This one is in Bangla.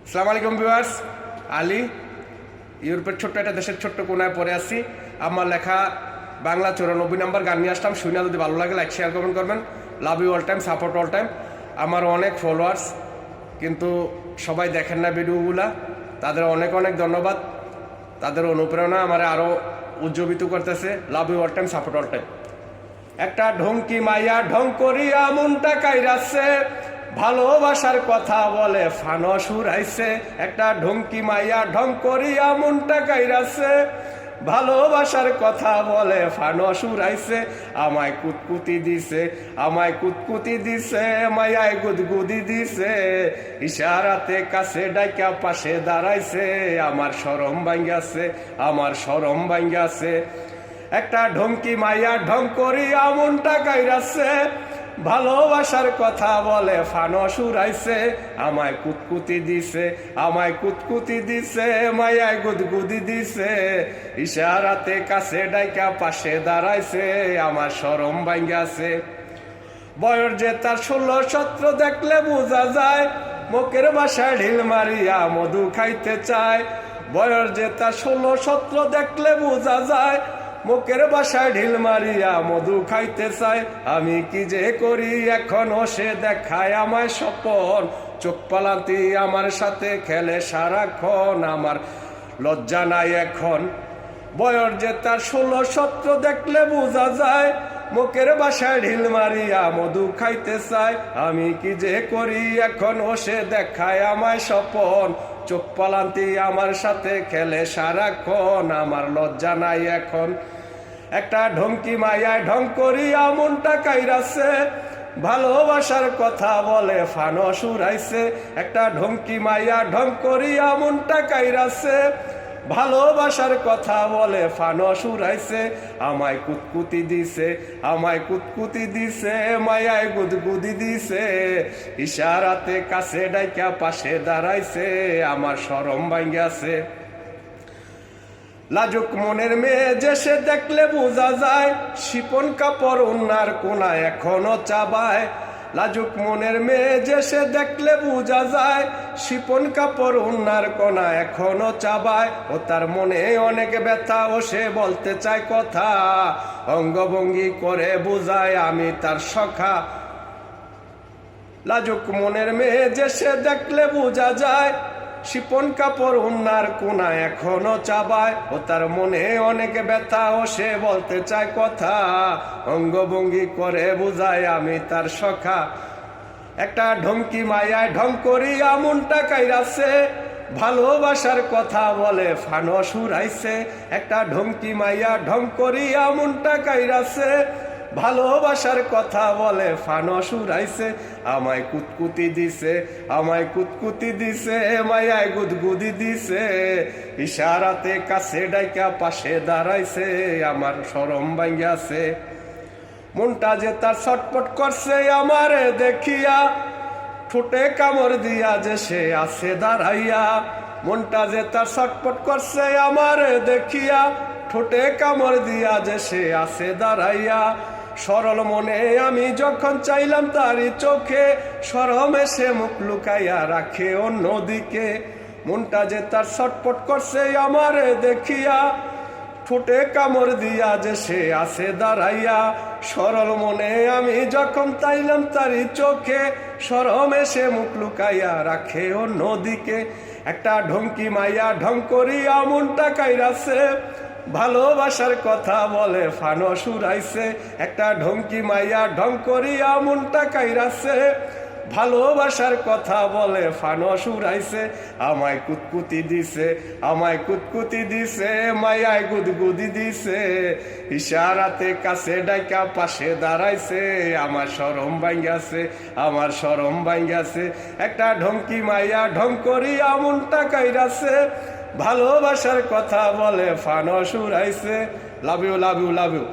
আসসালামু আলাইকুম ভিউয়ার্স, আলী ইউরোপের ছোট্ট একটা দেশের ছোট্ট কোনায় পড়ে আছি। আমার লেখা বাংলা 94 নম্বর গান নিয়ে আসলাম। শুনে যদি ভালো লাগে লাইক শেয়ার কমেন্ট করবেন। Love you all time, support all time. আমার অনেক ফলোয়ার্স, কিন্তু সবাই দেখেন না ভিডিওগুলা। তাদের অনেক অনেক ধন্যবাদ। তাদের অনুপ্রেরণা আমার আরও উজ্জীবিত করতেছে। Love you all time, support all time. একটা ঢঙ্কি মাইয়া ঢং করিয়া মনটা কাইরাছে, ভালোবাসার কথা বলে ফানো সুরাইছে। একটা ঢঙ্কি মাইয়া ঢং করিয়া মনটা কাইরাছে, ভালোবাসার কথা বলে ফানো সুরাইছে। আমায় কুতকুতি দিছে, আমায় কুতকুতি দিছে, মায়ায় গুদগুদি দিছে, ইশারাতে কাছে ডাইকা পাশে দাঁড়াইছে। আমার শরম ভাঙ্গাছে, আমার শরম ভাঙ্গাছে। একটা ঢঙ্কি মাইয়া ঢং করিয়া মনটা কাইরাছে, ভালোবাসার কথা বলে ফানো সুরাইছে। আমায় কুতকুতি দিছে, আমায় কুতকুতি দিছে, মায়ায় গুদগুদি দিছে, ইশারাতে কাছে ডাইকা পাশে দাঁড়াইছে। আমার শরম ভাঙ্গাছে। বয়স যে তার 16-17 দেখলে বোঝা যায়, মুখের বাসায় ঢিল মারিয়া মধু খাইতে চায়। বয়স যে তার 16-17 দেখলে বোঝা যায়, মুখের বাসায় ঢিল মারিয়া মধু খাইতে চায়। আমি কি যে করি এখনো সে দেখায় আমায় স্বপন, চোখ পালান্তি আমার সাথে খেলে সারাক্ষণ। আমার লজ্জা নাই এখন। বয়স যে তার 16-17 দেখলে বোঝা যায়, মুখের বাসায় ঢিল মারিয়া মধু খাইতে চায়। আমি কি যে করি এখনো সে দেখায় আমায় স্বপন, চোখ পালান্তি আমার সাথে খেলে সারাক্ষণ। আমার লজ্জা নাই এখন। একটা ঢঙ্কি মাইয়ায় ঢং করিয়া মনটা কাইরাছে, ভালোবাসার কথা বলে ফানো সুরাইছে। একটা ঢঙ্কি মাইয়া ঢং করিয়া মনটা কাইরাছে, ভালোবাসার কথা বলে ফানো সুরাইছে। আমায় কুতকুতি দিছে, আমায় কুতকুতি দিছে, মায়ায় গুদগুদি দিছে, ইশারাতে কাছে ডাইকা পাশে দাঁড়াইছে। আমার শরম ভাঙ্গাছে। লাজুক মনের মেয়ে যে সে দেখলে বোঝা যায়, শিপন কাপড় উন্নার কোনা এখনো চাবায়। লাজুক মনের মেয়ে যে সে দেখলে বোঝা যায়, শিপন কাপড় উন্নার কোনা এখনো চাবায়। ও তার মনে অনেক ব্যথা, ও সে বলতে চায় কথা, অঙ্গভঙ্গি করে বোঝায় আমি তার সখা। লাজুক মনের মেয়ে যে সে দেখলে বোঝা যায়, শিপন কাপড় উন্নার কোনা এখনো চাবায়। ও তার মনে অনেক ব্যথা, ও সে বলতে চায় কথা, অঙ্গভঙ্গি করে বুঝায় আমি তার সখা। একটা ঢঙ্কি মায়ায় ঢং করিয়া মনটা কাইরাছে, ভালোবাসার কথা বলে ফানো সুরাইছে। একটা ঢঙ্কি মাইয়া ঢং করিয়া মনটা কাইরাছে, ভালোবাসার কথা বলে ফানো সুরাইছে। আমায় কুতকুতি দিছে, আমায় কুতকুতি দিছে, মায়ায় গুদগুদি দিছে, ইশারাতে কাছে ডাইকা পাশে দাঁড়াইছে। আমার শরম ভাঙ্গাছে। মনটা যে তার ছটপট করছে আমারে দেখিয়া, ঠোঁটে কামড় দিয়া যে সে আছে দাঁড়াইয়া। মনটা যে তার ছটপট করছে আমারে দেখিয়া, ঠোঁটে কামড় দিয়া যে সে আছে দাঁড়াইয়া। সরল মনে আমি যখন চাইলাম তারই চোখে, শরমে সে মুখ লুকাইয়া রাখে অন্যদিকে। মনটা যে তার ছটপট করছে আমারে দেখিয়া, ঠোঁটে কামড় দিয়া যে সে আছে দাঁড়াইয়া। সরল মনে আমি যখন চাইলাম তারই চোখে, শরমে সে মুখ লুকাইয়া রাখে অন্যদিকে। একটা ঢঙ্কি মাইয়া ঢং করিয়া মনটা কাইরাছে, ভালোবাসার কথা বলে ফানো সুরাইছে। একটা ঢঙ্কি মাইয়া ঢং করিয়া মনটা কাইরাছে, ভালোবাসার কথা বলে ফানো সুরাইছে। আমায় কুতকুতি দিছে, আমায় কুতকুতি দিছে, মায়ায় গুদগুদি দিছে, ইশারাতে কাছে ডাইকা পাশে দাঁড়াইছে। আমার শরম ভাঙ্গাছে, আমার শরম ভাঙ্গাছে। একটা ঢঙ্কি মাইয়া ঢং করিয়া মনটা কাইরাছে, ভালোবাসার কথা বলে ফানো সুরাইছে। Love you, love you, love you.